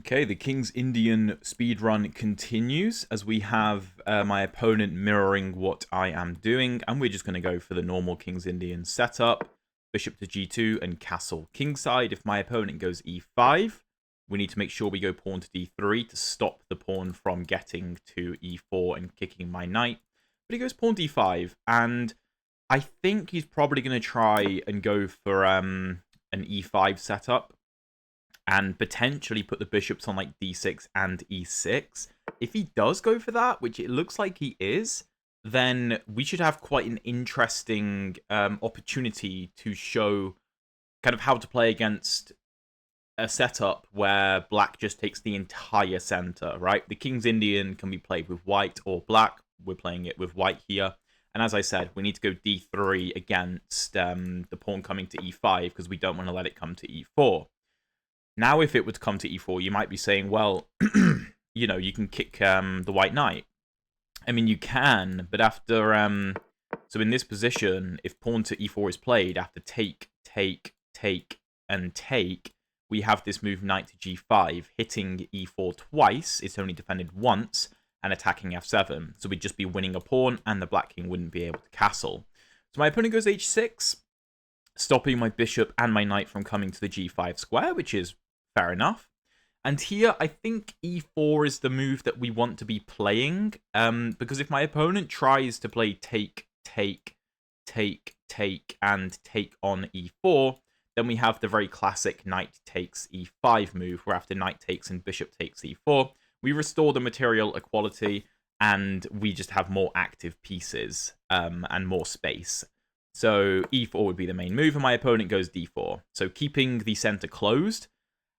Okay, the King's Indian speedrun continues as we have my opponent mirroring what I am doing, and we're just going to go for the normal King's Indian setup. Bishop to g2 and castle kingside. If my opponent goes e5, we need to make sure we go pawn to d3 to stop the pawn from getting to e4 and kicking my knight. But he goes pawn d5, and I think he's probably going to try and go for an e5 setup and potentially put the bishops on like d6 and e6. If he does go for that, which it looks like he is, then we should have quite an interesting opportunity to show kind of how to play against a setup where black just takes the entire center, right? The King's Indian can be played with white or black. We're playing it with white here. And as I said, we need to go d3 against the pawn coming to e5 because we don't want to let it come to e4. Now, if it would come to e4, you might be saying, well, you can kick the white knight. I mean, you can, but after... so in this position, if pawn to e4 is played, after take, and take, we have this move knight to g5, hitting e4 twice. It's only defended once, and attacking f7. So we'd just be winning a pawn, and the black king wouldn't be able to castle. So my opponent goes h6, stopping my bishop and my knight from coming to the g5 square, which is fair enough. And here, I think e4 is the move that we want to be playing, because if my opponent tries to play take, and take on e4, then we have the very classic knight takes e5 move, where after knight takes and bishop takes e4, we restore the material equality, and we just have more active pieces and more space. So e4 would be the main move, and my opponent goes d4. So keeping the center closed.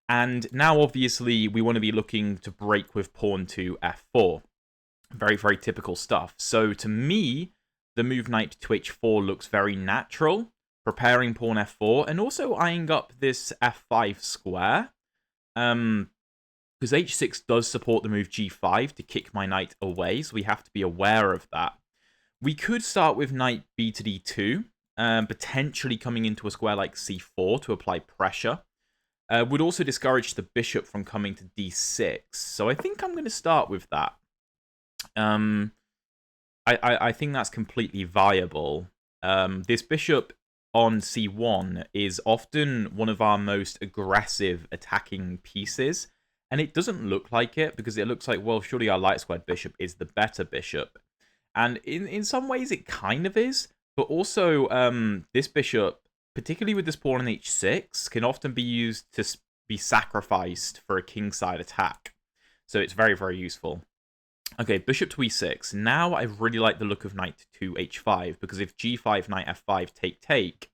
And now, obviously, we want to be looking to break with pawn to f4. Very, very typical stuff. So to me, the move knight to h4 looks very natural. Preparing pawn f4, and also eyeing up this f5 square. Because h6 does support the move g5 to kick my knight away, so we have to be aware of that. We could start with knight b to d2, potentially coming into a square like c4 to apply pressure. Would also discourage the bishop from coming to d6, so I think I'm going to start with that. I think that's completely viable. This bishop on c1 is often one of our most aggressive attacking pieces, and it doesn't look like it, because it looks like, well, surely our light squared bishop is the better bishop. And in some ways it kind of is, but also this bishop, particularly with this pawn on h6, can often be used to be sacrificed for a kingside attack. So it's very, very useful. Okay, bishop to e6. Now I really like the look of knight to h5, because if g5, knight f5, take,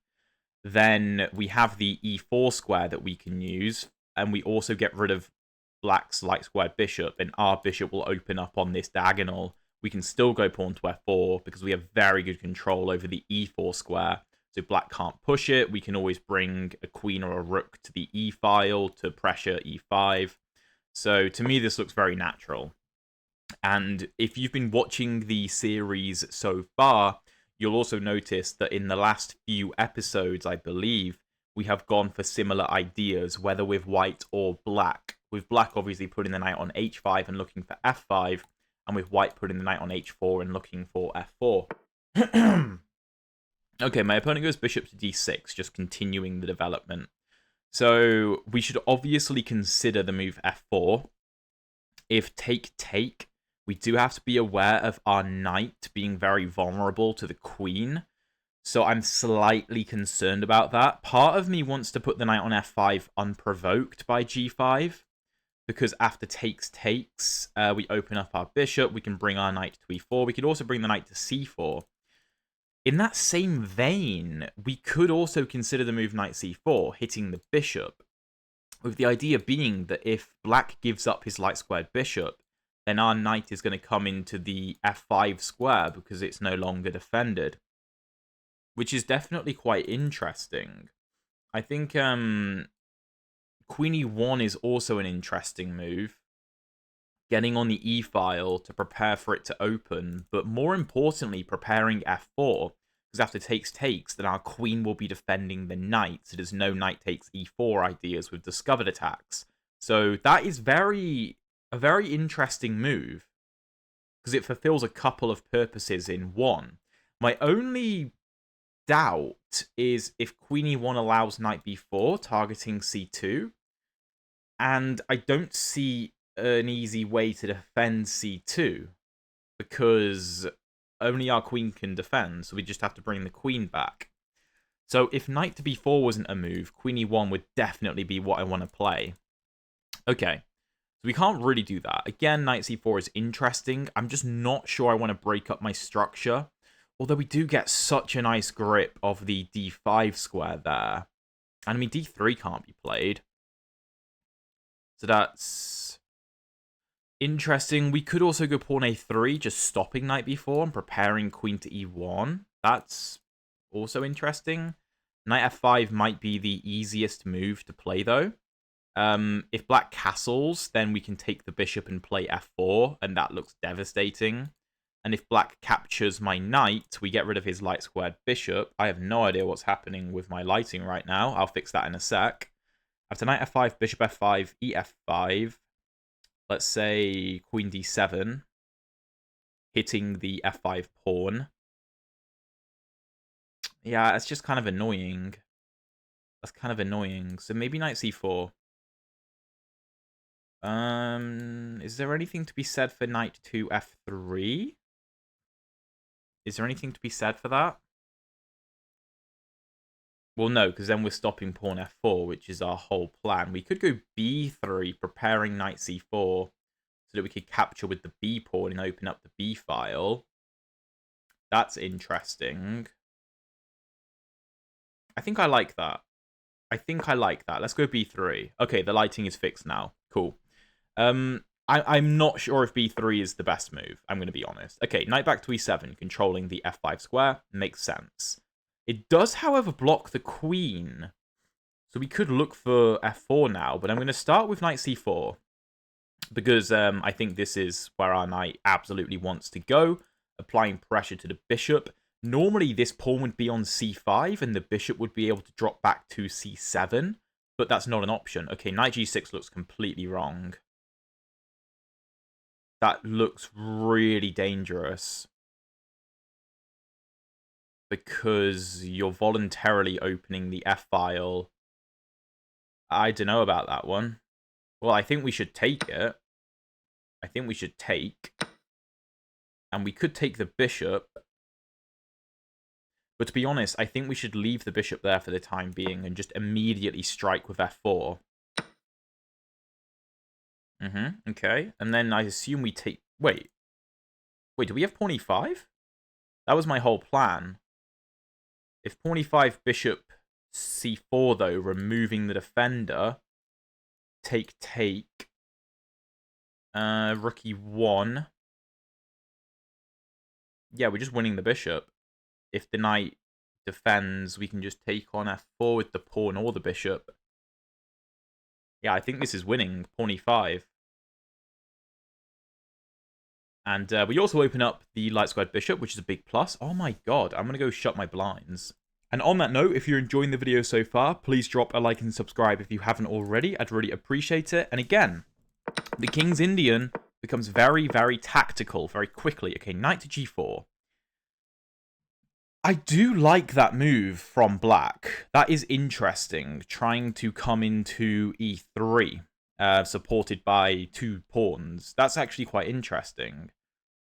then we have the e4 square that we can use, and we also get rid of black's light squared bishop, and our bishop will open up on this diagonal. We can still go pawn to f4, because we have very good control over the e4 square. So black can't push it. We can always bring a queen or a rook to the e file to pressure e5. So to me, this looks very natural. And if you've been watching the series so far, you'll also notice that in the last few episodes, I believe, we have gone for similar ideas, whether with white or black. With black, obviously, putting the knight on h5 and looking for f5, and with white putting the knight on h4 and looking for f4. Okay, my opponent goes bishop to d6, just continuing the development. So we should obviously consider the move f4. If take, we do have to be aware of our knight being very vulnerable to the queen. So I'm slightly concerned about that. Part of me wants to put the knight on f5 unprovoked by g5, because after takes, we open up our bishop. We can bring our knight to e4. We could also bring the knight to c4. In that same vein, we could also consider the move knight c4, hitting the bishop, with the idea being that if black gives up his light squared bishop, then our knight is going to come into the f5 square because it's no longer defended, which is definitely quite interesting. I think queen e1 is also an interesting move, getting on the e-file to prepare for it to open, but more importantly, preparing f4, because after takes, then our queen will be defending the knight, so there's no knight takes e4 ideas with discovered attacks. So that is a very interesting move, because it fulfills a couple of purposes in one. My only doubt is if Queen E1 allows knight b4, targeting c2, and I don't see an easy way to defend c2, because only our queen can defend, so we just have to bring the queen back. So if knight to b4 wasn't a move, Queen e1 would definitely be what I want to play. Okay, so we can't really do that. Again, knight c4 is interesting. I'm just not sure I want to break up my structure. Although we do get such a nice grip of the d5 square there. And I mean, d3 can't be played. So that's interesting. We could also go pawn a3, just stopping knight b4 and preparing queen to e1. That's also interesting. Knight f5 might be the easiest move to play, though. If black castles, then we can take the bishop and play f4, and that looks devastating. And if black captures my knight, we get rid of his light-squared bishop. I have no idea what's happening with my lighting right now. I'll fix that in a sec. After knight f5, bishop f5, ef5. Let's say queen d7, hitting the f5 pawn. Yeah, it's just kind of annoying. That's kind of annoying. So maybe knight c4. Is there anything to be said for knight to f3? Is there anything to be said for that? Well, no, because then we're stopping pawn f4, which is our whole plan. We could go b3, preparing knight c4, so that we could capture with the b pawn and open up the b file. That's interesting. I think I like that. Let's go b3. Okay, the lighting is fixed now. Cool. I'm not sure if b3 is the best move, I'm going to be honest. Okay, knight back to e7, controlling the f5 square. Makes sense. It does, however, block the queen. So we could look for f4 now, but I'm going to start with knight c4. Because I think this is where our knight absolutely wants to go, applying pressure to the bishop. Normally, this pawn would be on c5, and the bishop would be able to drop back to c7. But that's not an option. Okay, knight g6 looks completely wrong. That looks really dangerous. Because you're voluntarily opening the f-file. I don't know about that one. Well, I think we should take it. I think we should take. And we could take the bishop. But to be honest, I think we should leave the bishop there for the time being and just immediately strike with f4. Okay. And then I assume we take... Wait, do we have pawn e5? That was my whole plan. If pawn e5, bishop c4, though, removing the defender. Take. Rook e1. Yeah, we're just winning the bishop. If the knight defends, we can just take on f4 with the pawn or the bishop. Yeah, I think this is winning. Pawn e5. And we also open up the light squared bishop, which is a big plus. Oh my god, I'm going to go shut my blinds. And on that note, if you're enjoying the video so far, please drop a like and subscribe if you haven't already. I'd really appreciate it. And again, the King's Indian becomes very, very tactical very quickly. Okay, knight to g4. I do like that move from black. That is interesting, trying to come into e3, supported by two pawns. That's actually quite interesting.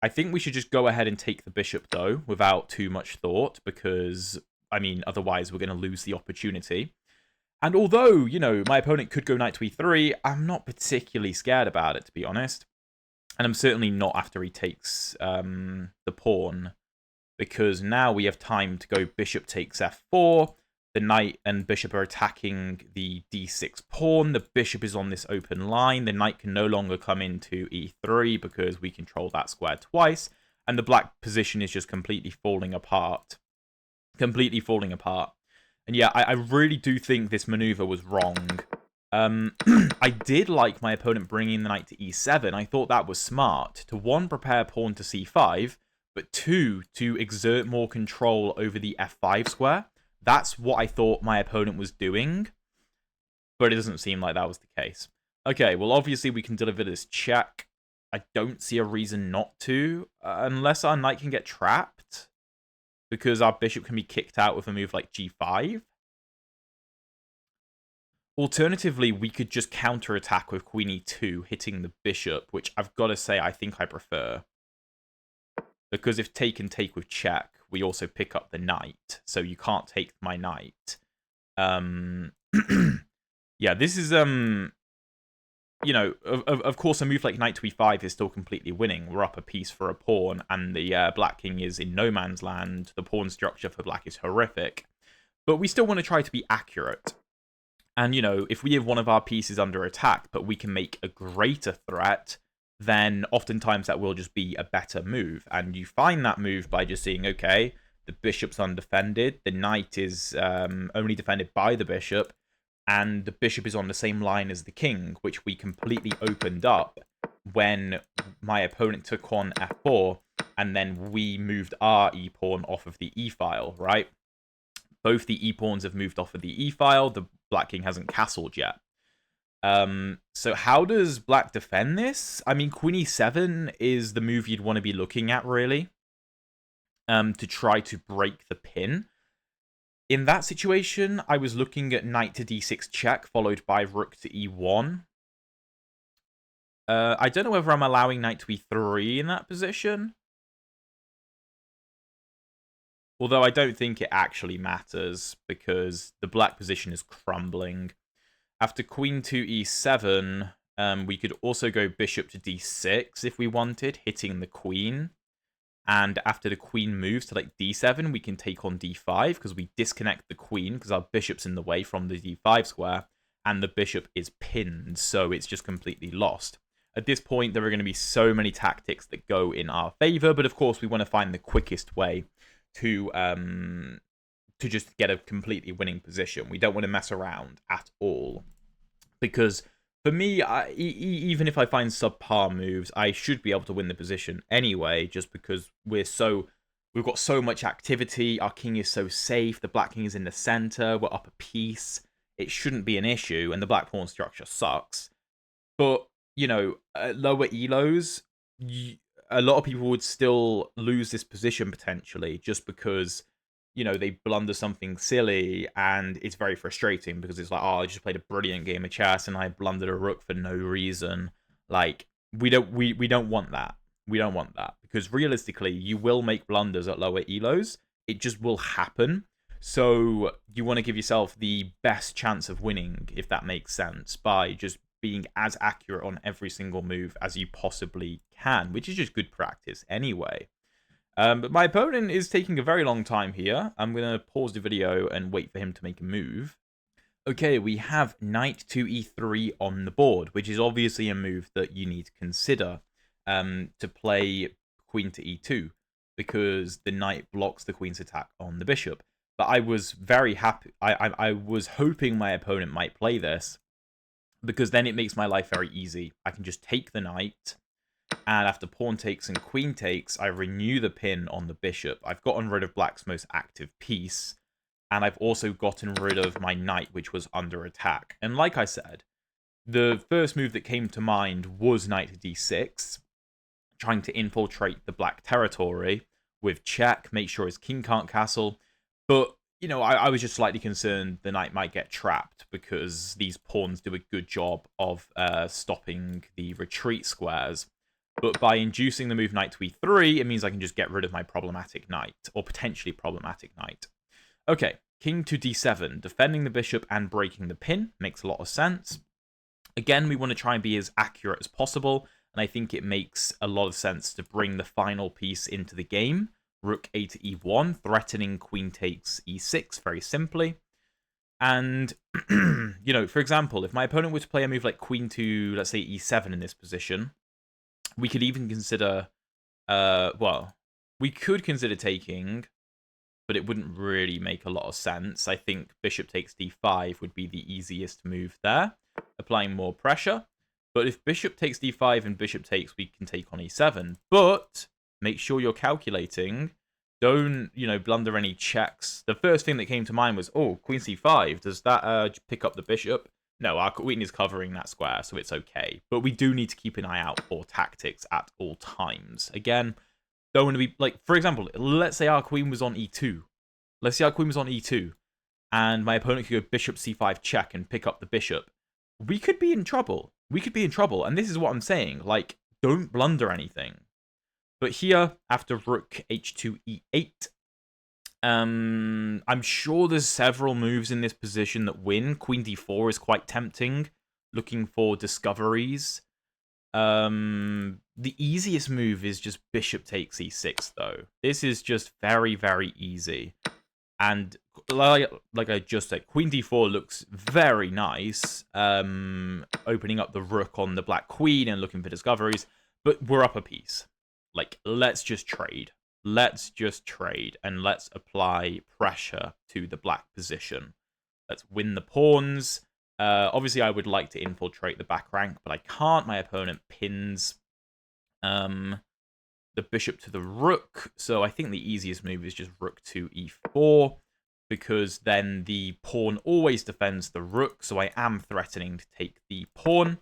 I think we should just go ahead and take the bishop, though, without too much thought, because, I mean, otherwise we're going to lose the opportunity. And although, you know, my opponent could go knight to e3, I'm not particularly scared about it, to be honest. And I'm certainly not after he takes the pawn, because now we have time to go bishop takes f4. The knight and bishop are attacking the d6 pawn. The bishop is on this open line. The knight can no longer come into e3 because we control that square twice. And the black position is just completely falling apart. Completely falling apart. And yeah, I really do think this maneuver was wrong. I did like my opponent bringing the knight to e7. I thought that was smart. To one, prepare pawn to c5. But two, to exert more control over the f5 square. That's what I thought my opponent was doing. But it doesn't seem like that was the case. Okay, well, obviously we can deliver this check. I don't see a reason not to, unless our knight can get trapped, because our bishop can be kicked out with a move like g5. Alternatively, we could just counterattack with queen e2, hitting the bishop, which I've got to say I think I prefer. Because if take and take with check, we also pick up the knight, so you can't take my knight. Yeah, this is, you know, of course, a move like knight to e5 is still completely winning. We're up a piece for a pawn, and the black king is in no man's land. The pawn structure for black is horrific. But we still want to try to be accurate. And, you know, if we have one of our pieces under attack, but we can make a greater threat, then oftentimes that will just be a better move. And you find that move by just seeing, okay, the bishop's undefended, the knight is only defended by the bishop, and the bishop is on the same line as the king, which we completely opened up when my opponent took on f4, and then we moved our e-pawn off of the e-file, right? Both the e-pawns have moved off of the e-file. The black king hasn't castled yet. So how does black defend this? I mean, queen e7 is the move you'd want to be looking at, really, to try to break the pin. In that situation, I was looking at knight to d6 check, followed by rook to e1. I don't know whether I'm allowing knight to e3 in that position. Although I don't think it actually matters, because the black position is crumbling. After queen to e7, we could also go bishop to d6 if we wanted, hitting the queen. And after the queen moves to like d7, we can take on d5, because we disconnect the queen, because our bishop's in the way from the d5 square, and the bishop is pinned, so it's just completely lost. At this point, there are going to be so many tactics that go in our favor, but of course, we want to find the quickest way to just get a completely winning position. We don't want to mess around at all, because for me, even if I find subpar moves, I should be able to win the position anyway, just because we've got so much activity. Our king is so safe. The black king is in the center. We're up a piece. It shouldn't be an issue, and the black pawn structure sucks. But, you know, at lower elos, a lot of people would still lose this position potentially, just because, you know, they blunder something silly, and it's very frustrating because it's like, oh, I just played a brilliant game of chess and I blundered a rook for no reason. Like, we don't want that. We don't want that, because realistically, you will make blunders at lower elos. It just will happen. So you want to give yourself the best chance of winning, if that makes sense, by just being as accurate on every single move as you possibly can, which is just good practice anyway. But my opponent is taking a very long time here. I'm going to pause the video and wait for him to make a move. Okay, we have knight to e3 on the board, which is obviously a move that you need to consider to play queen to e2, because the knight blocks the queen's attack on the bishop. But I was very happy. I was hoping my opponent might play this, because then it makes my life very easy. I can just take the knight, and after pawn takes and queen takes, I renew the pin on the bishop. I've gotten rid of black's most active piece, and I've also gotten rid of my knight, which was under attack. And like I said, the first move that came to mind was knight to d6, trying to infiltrate the black territory with check, make sure his king can't castle. But, you know, I was just slightly concerned the knight might get trapped, because these pawns do a good job of stopping the retreat squares. But by inducing the move knight to e3, it means I can just get rid of my problematic knight, or potentially problematic knight. Okay, king to d7, defending the bishop and breaking the pin. Makes a lot of sense. Again, we want to try and be as accurate as possible, and I think it makes a lot of sense to bring the final piece into the game. Rook a to e1, threatening queen takes e6, very simply. And, you know, for example, if my opponent were to play a move like queen to, let's say, e7 in this position, we could even consider, well, we could consider taking, but it wouldn't really make a lot of sense. I think bishop takes d5 would be the easiest move there, applying more pressure. But if bishop takes d5 and bishop takes, we can take on e7. But make sure you're calculating. Don't, you know, blunder any checks. The first thing that came to mind was, oh, queen c5. Does that pick up the bishop? No, our queen is covering that square, so it's okay. But we do need to keep an eye out for tactics at all times. Again, don't want to be, like, for example, let's say our queen was on e2. Let's say our queen was on e2, and my opponent could go bishop c5 check and pick up the bishop. We could be in trouble. We could be in trouble, and this is what I'm saying. Like, don't blunder anything. But here, after rook h2 e8, I'm sure there's several moves in this position that win. Queen d4 is quite tempting, looking for discoveries. The easiest move is just bishop takes e6, though. This is just very, very easy. And like I just said, queen d4 looks very nice, opening up the rook on the black queen and looking for discoveries, but we're up a piece. Like, let's just trade. Let's just trade, and let's apply pressure to the black position. Let's win the pawns. Obviously, I would like to infiltrate the back rank, but I can't. My opponent pins the bishop to the rook, so I think the easiest move is just rook to e4, because then the pawn always defends the rook, so I am threatening to take the pawn.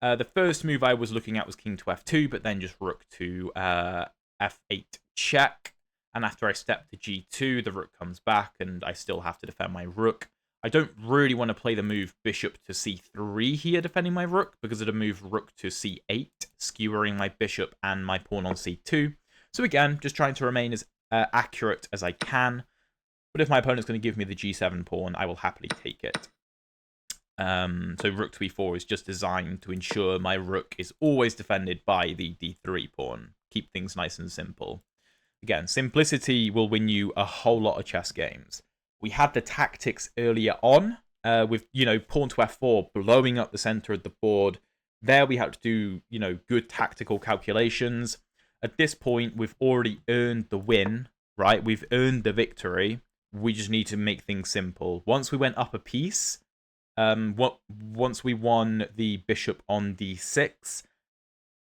The first move I was looking at was king to f2, but then just rook to f8 check, and after I step to g2, the rook comes back, and I still have to defend my rook. I don't really want to play the move bishop to c3 here, defending my rook, because of the move rook to c8, skewering my bishop and my pawn on c2. So again, just trying to remain as accurate as I can. But if my opponent's going to give me the g7 pawn, I will happily take it. So rook to e4 is just designed to ensure my rook is always defended by the d3 pawn. Keep things nice and simple. Again, simplicity will win you a whole lot of chess games. We had the tactics earlier on with, pawn to f4, blowing up the center of the board. There we had to do, good tactical calculations. At this point, we've already earned the win, right? We've earned the victory. We just need to make things simple. Once we went up a piece, once we won the bishop on d6,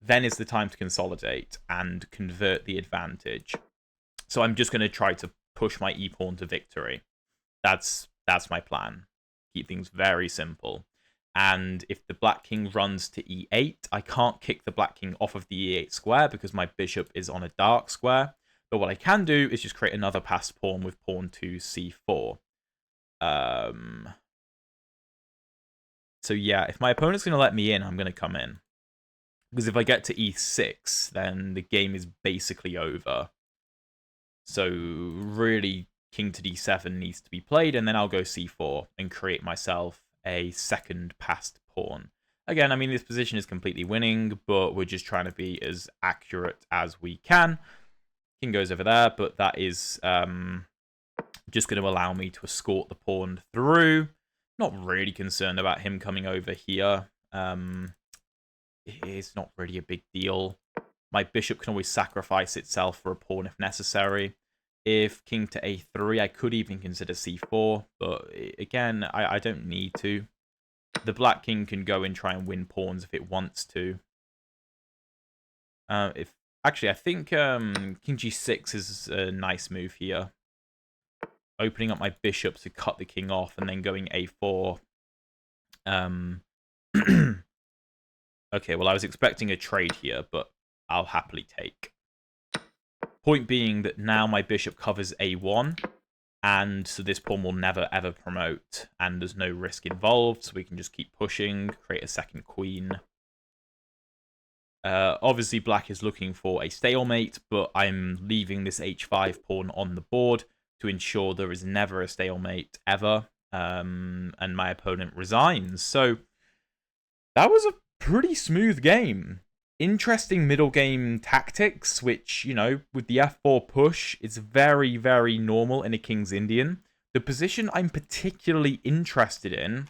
then is the time to consolidate and convert the advantage. So I'm just going to try to push my e-pawn to victory. That's my plan. Keep things very simple. And if the black king runs to e8, I can't kick the black king off of the e8 square because my bishop is on a dark square. But what I can do is just create another passed pawn with pawn to c4. So yeah, if my opponent's going to let me in, I'm going to come in. Because if I get to e6, then the game is basically over. So really, king to d7 needs to be played, and then I'll go c4 and create myself a second passed pawn. Again, I mean, this position is completely winning, but we're just trying to be as accurate as we can. King goes over there, but that is just going to allow me to escort the pawn through. Not really concerned about him coming over here. It's not really a big deal. My bishop can always sacrifice itself for a pawn if necessary. If king to a3, I could even consider c4, but again, I don't need to. The black king can go and try and win pawns if it wants to. Actually, I think king g6 is a nice move here. Opening up my bishop to cut the king off and then going a4. Okay, well, I was expecting a trade here, but I'll happily take. Point being that now my bishop covers a1, and so this pawn will never, ever promote, and there's no risk involved, so we can just keep pushing, create a second queen. Obviously, black is looking for a stalemate, but I'm leaving this h5 pawn on the board to ensure there is never a stalemate, ever, and my opponent resigns. So that was a pretty smooth game. Interesting middle game tactics, which, with the f4 push, it's very, very normal in a King's Indian. The position I'm particularly interested in,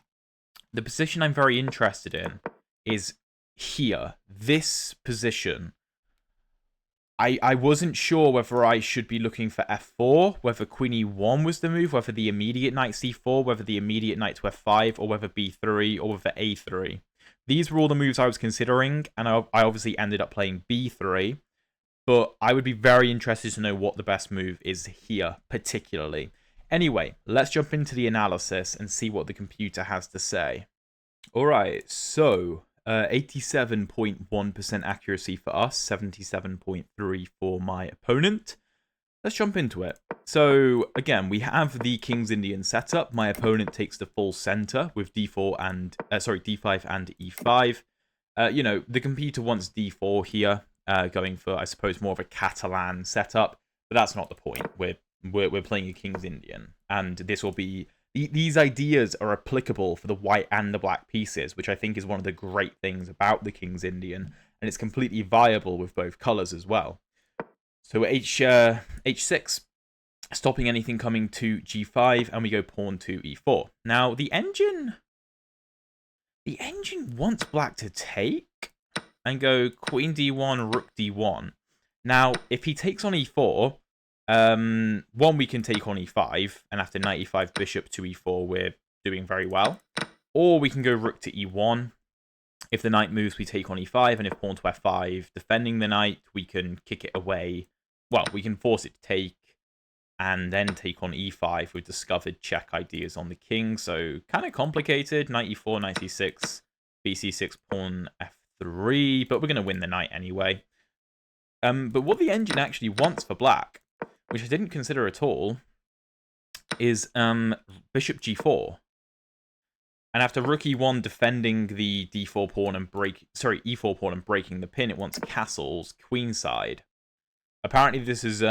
is here. This position. I wasn't sure whether I should be looking for f4, whether queen e1 was the move, whether the immediate knight c4, whether the immediate knight to f5, or whether b3, or whether a3. These were all the moves I was considering, and I obviously ended up playing b3. But I would be very interested to know what the best move is here, particularly. Anyway, let's jump into the analysis and see what the computer has to say. Alright, so 87.1% accuracy for us, 77.3 for my opponent. Let's jump into it. So again, we have the King's Indian setup. My opponent takes the full center with d4 and d5 and e5. You know, the computer wants d4 here, going for, I suppose, more of a Catalan setup, but that's not the point. We're playing a King's Indian, and this will be these ideas are applicable for the white and the black pieces, which I think is one of the great things about the King's Indian, and it's completely viable with both colors as well. So h6, stopping anything coming to g5, and we go pawn to e4. Now, the engine wants black to take and go queen d1, rook d1. Now, if he takes on e4, one, we can take on e5, and after knight e5, bishop to e4, we're doing very well. Or we can go rook to e1. If the knight moves, we take on e5, and if pawn to f5, defending the knight, we can kick it away. Well, we can force it to take, and then take on e5 with discovered check ideas on the king. So kind of complicated. Knight e4, knight e6, bc6, pawn f3, but we're going to win the knight anyway. But what the engine actually wants for black, which I didn't consider at all, is bishop g4. And after rook e1 defending the d4 pawn and e4 pawn and breaking the pin, it wants castles queenside. Apparently this is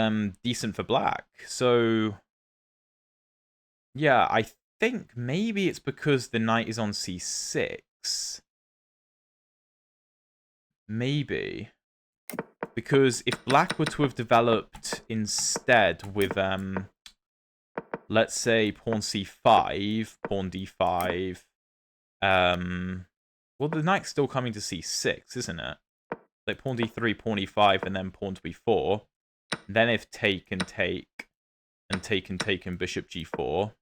decent for black. So yeah, I think maybe it's because the knight is on c6. Maybe. Because if black were to have developed instead with let's say pawn c5, pawn d5, well, the knight's still coming to c6, isn't it? Like pawn d3, pawn e5, and then pawn to e4. Then if take and take, and take and take, and bishop g4,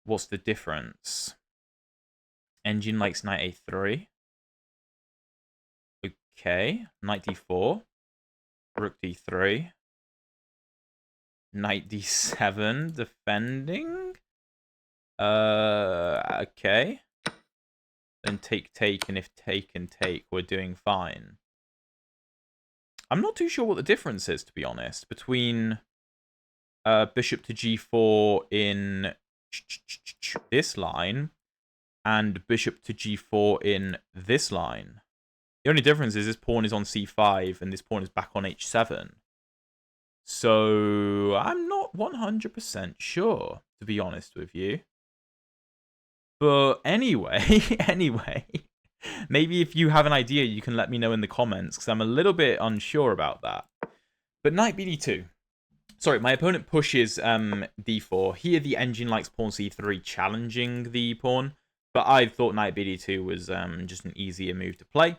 what's the difference? Engine likes knight a3. Okay, knight d4, rook d3, knight d7, defending. Okay. Then take, and if take and take, we're doing fine. I'm not too sure what the difference is, to be honest, between bishop to g4 in this line and bishop to g4 in this line. The only difference is this pawn is on c5 and this pawn is back on h7. So I'm not 100% sure, to be honest with you. But anyway, maybe if you have an idea, you can let me know in the comments, because I'm a little bit unsure about that. But knight bd2. Sorry, my opponent pushes d4. Here, the engine likes pawn c3, challenging the pawn. But I thought knight bd2 was just an easier move to play.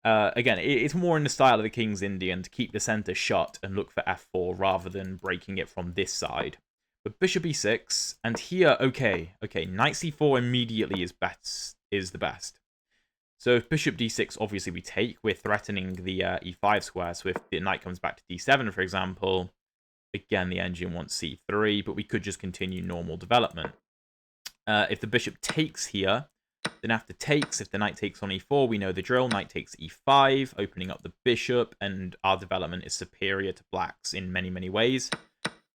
Again, it's more in the style of the King's Indian to keep the center shut and look for f4 rather than breaking it from this side. But bishop e6, and here, okay, knight c4 immediately is the best. So if bishop d6, obviously we take, we're threatening the e5 square, so if the knight comes back to d7, for example, again, the engine wants c3, but we could just continue normal development. If the bishop takes here, then after takes, if the knight takes on e4, we know the drill. Knight takes e5, opening up the bishop, and our development is superior to black's in many, many ways.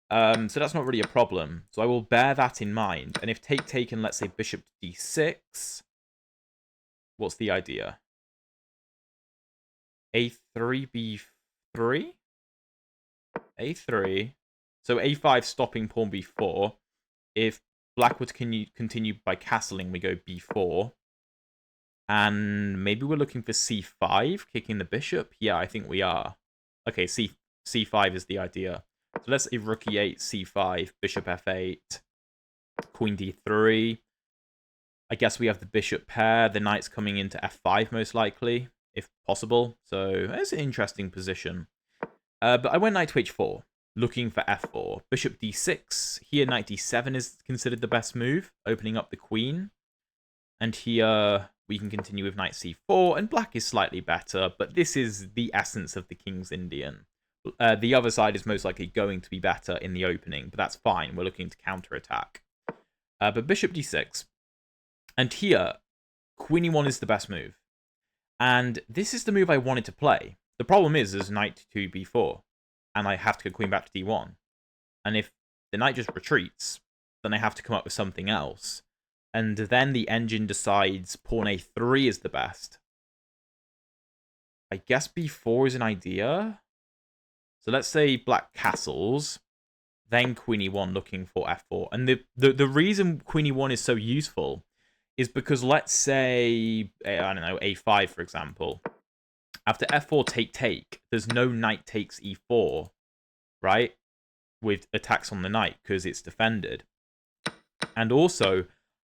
So that's not really a problem. So I will bear that in mind. And if take, and let's say bishop to d6, what's the idea? a3, b3? a3. So a5 stopping pawn b4. If black would continue by castling, we go b4. And maybe we're looking for c5, kicking the bishop? Yeah, I think we are. Okay, c5 is the idea. So let's say rook e8, c5, bishop f8, queen d3. I guess we have the bishop pair. The knight's coming into f5 most likely, if possible. So it's an interesting position. But I went knight to h4, looking for f4. Bishop d6. Here, knight d7 is considered the best move, opening up the queen. And here, we can continue with knight c4. And black is slightly better, but this is the essence of the King's Indian. The other side is most likely going to be better in the opening, but that's fine. We're looking to counterattack. But bishop d6. And here, queen e1 is the best move. And this is the move I wanted to play. The problem is there's knight to b4, and I have to go queen back to d1. And if the knight just retreats, then I have to come up with something else. And then the engine decides pawn a3 is the best. I guess b4 is an idea. So let's say black castles, then queen e1 looking for f4. And the reason queen e1 is so useful is because let's say, I don't know, a5, for example. After f4 take, there's no knight takes e4, right? With attacks on the knight, because it's defended. And also,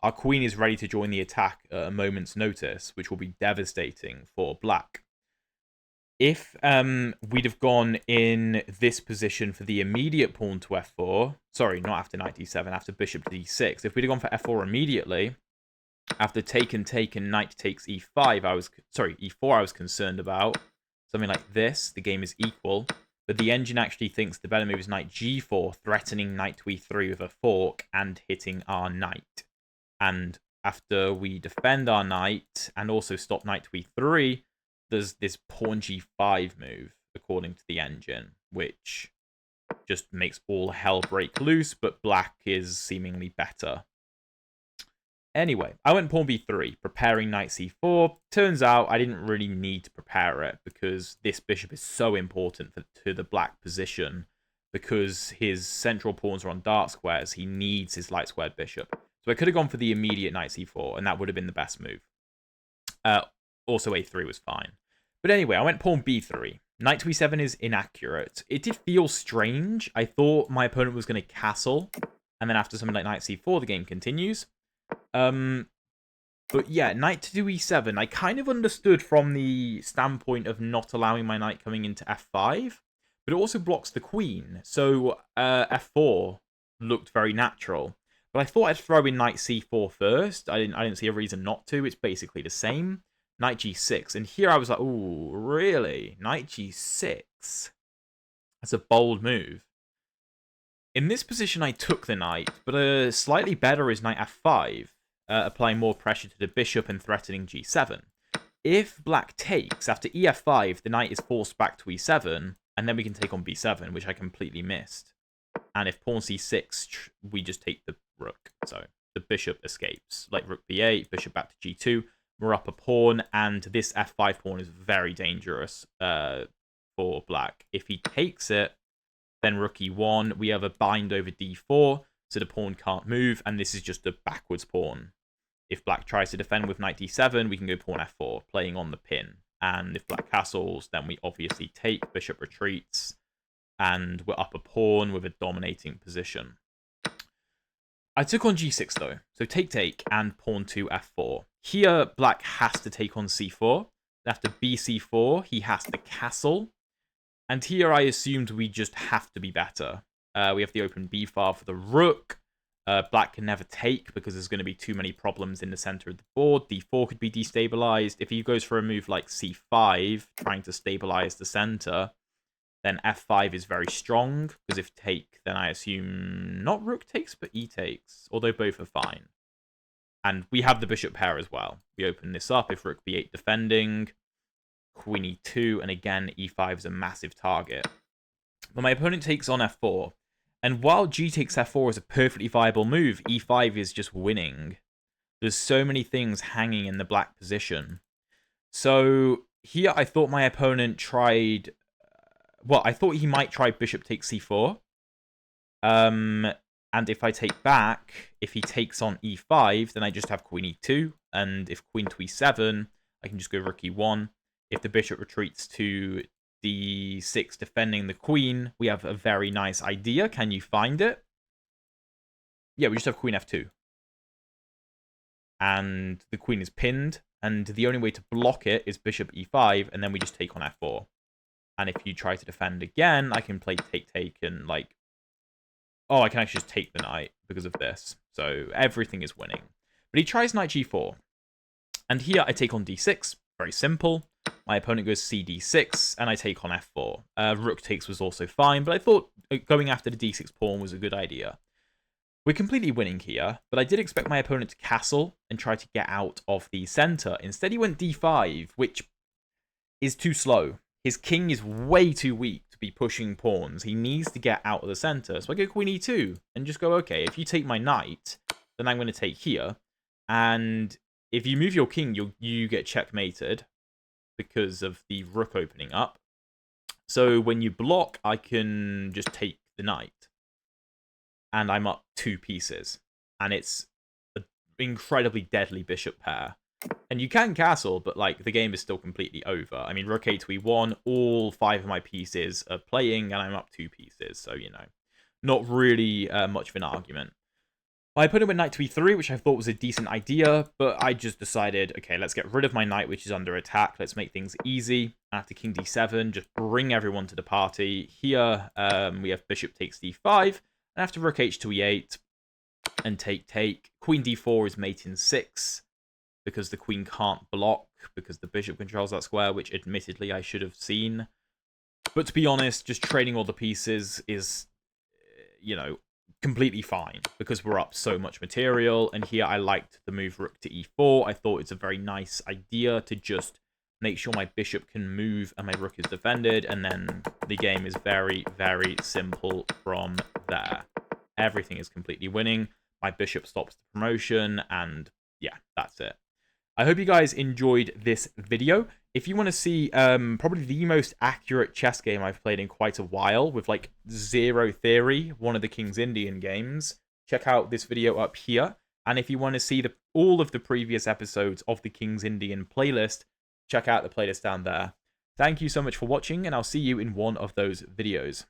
our queen is ready to join the attack at a moment's notice, which will be devastating for black. If we'd have gone in this position for the immediate pawn to f4, sorry, not after knight d7, after bishop to d6, if we'd have gone for f4 immediately, after take and knight takes e5, e4 I was concerned about. Something like this, the game is equal. But the engine actually thinks the better move is knight g4, threatening knight to e3 with a fork and hitting our knight. And after we defend our knight and also stop knight to e3, there's this pawn g5 move, according to the engine, which just makes all hell break loose, but black is seemingly better. Anyway, I went pawn b3, preparing knight c4. Turns out I didn't really need to prepare it because this bishop is so important to the black position because his central pawns are on dark squares. He needs his light squared bishop. So I could have gone for the immediate knight c4, and that would have been the best move. Also, a3 was fine. But anyway, I went pawn b3. Knight to e7 is inaccurate. It did feel strange. I thought my opponent was going to castle, and then after something like knight c4, the game continues. But yeah, knight to e7, I kind of understood from the standpoint of not allowing my knight coming into f5, but it also blocks the queen, so f4 looked very natural. But I thought I'd throw in knight c4 first. I didn't see a reason not to. It's basically the same. Knight g6, and here I was like, ooh, really? Knight g6? That's a bold move. In this position, I took the knight, but slightly better is knight f5, applying more pressure to the bishop and threatening g7. If black takes, after ef5, the knight is forced back to e7, and then we can take on b7, which I completely missed. And if pawn c6, we just take the rook, so the bishop escapes. Like rook b8, bishop back to g2, we're up a pawn, and this f5 pawn is very dangerous for black. If he takes it, then rook e1, we have a bind over d4, so the pawn can't move, and this is just a backwards pawn. If black tries to defend with knight d7, we can go pawn f4, playing on the pin. And if black castles, then we obviously take, bishop retreats, and we're up a pawn with a dominating position. I took on g6 though, so take, and pawn to f4. Here, black has to take on c4. After bc4, he has to castle. And here I assumed we just have to be better. We have the open b file for the rook. Black can never take because there's going to be too many problems in the center of the board. d4 could be destabilized. If he goes for a move like c5, trying to stabilize the center, then f5 is very strong, because if take, then I assume not rook takes, but e takes, although both are fine. And we have the bishop pair as well. We open this up if rook b8 defending, queen e2, and again, e5 is a massive target. But my opponent takes on f4, and while g takes f4 is a perfectly viable move, e5 is just winning. There's so many things hanging in the black position. So here I thought my opponent tried... Well, I thought he might try bishop takes c4. And if I take back, if he takes on e5, then I just have queen e2. And if queen to e7, I can just go rook e1. If the bishop retreats to d6 defending the queen, we have a very nice idea. Can you find it? Yeah, we just have queen f2. And the queen is pinned. And the only way to block it is bishop e5, and then we just take on f4. And if you try to defend again, I can play take, and like... Oh, I can actually just take the knight because of this. So everything is winning. But he tries knight g4. And here I take on d6. Very simple. My opponent goes cd6, and I take on f4. Rook takes was also fine, but I thought going after the d6 pawn was a good idea. We're completely winning here, but I did expect my opponent to castle and try to get out of the center. Instead, he went d5, which is too slow. His king is way too weak to be pushing pawns. He needs to get out of the center. So I go queen e2 and just go, okay, if you take my knight, then I'm going to take here. And if you move your king, you get checkmated because of the rook opening up. So when you block, I can just take the knight. And I'm up 2 pieces. And it's an incredibly deadly bishop pair. And you can castle, but like the game is still completely over. I mean, rook a to e1, all 5 of my pieces are playing, and I'm up 2 pieces. So, you know, not really much of an argument. I put him with knight to e3, which I thought was a decent idea, but I just decided, okay, let's get rid of my knight, which is under attack. Let's make things easy. After king d7, just bring everyone to the party. Here, we have bishop takes d5, and after rook h to e8, and take. Queen d4 is mate in 6, because the queen can't block, because the bishop controls that square, which admittedly I should have seen. But to be honest, just trading all the pieces is, you know, completely fine, because we're up so much material. And here I liked the move rook to e4. I thought it's a very nice idea to just make sure my bishop can move and my rook is defended, and then the game is very, very simple from there. Everything is completely winning. My bishop stops the promotion, and yeah, that's it. I hope you guys enjoyed this video. If you want to see probably the most accurate chess game I've played in quite a while, with like zero theory, one of the King's Indian games, check out this video up here. And if you want to see all of the previous episodes of the King's Indian playlist, check out the playlist down there. Thank you so much for watching, and I'll see you in one of those videos.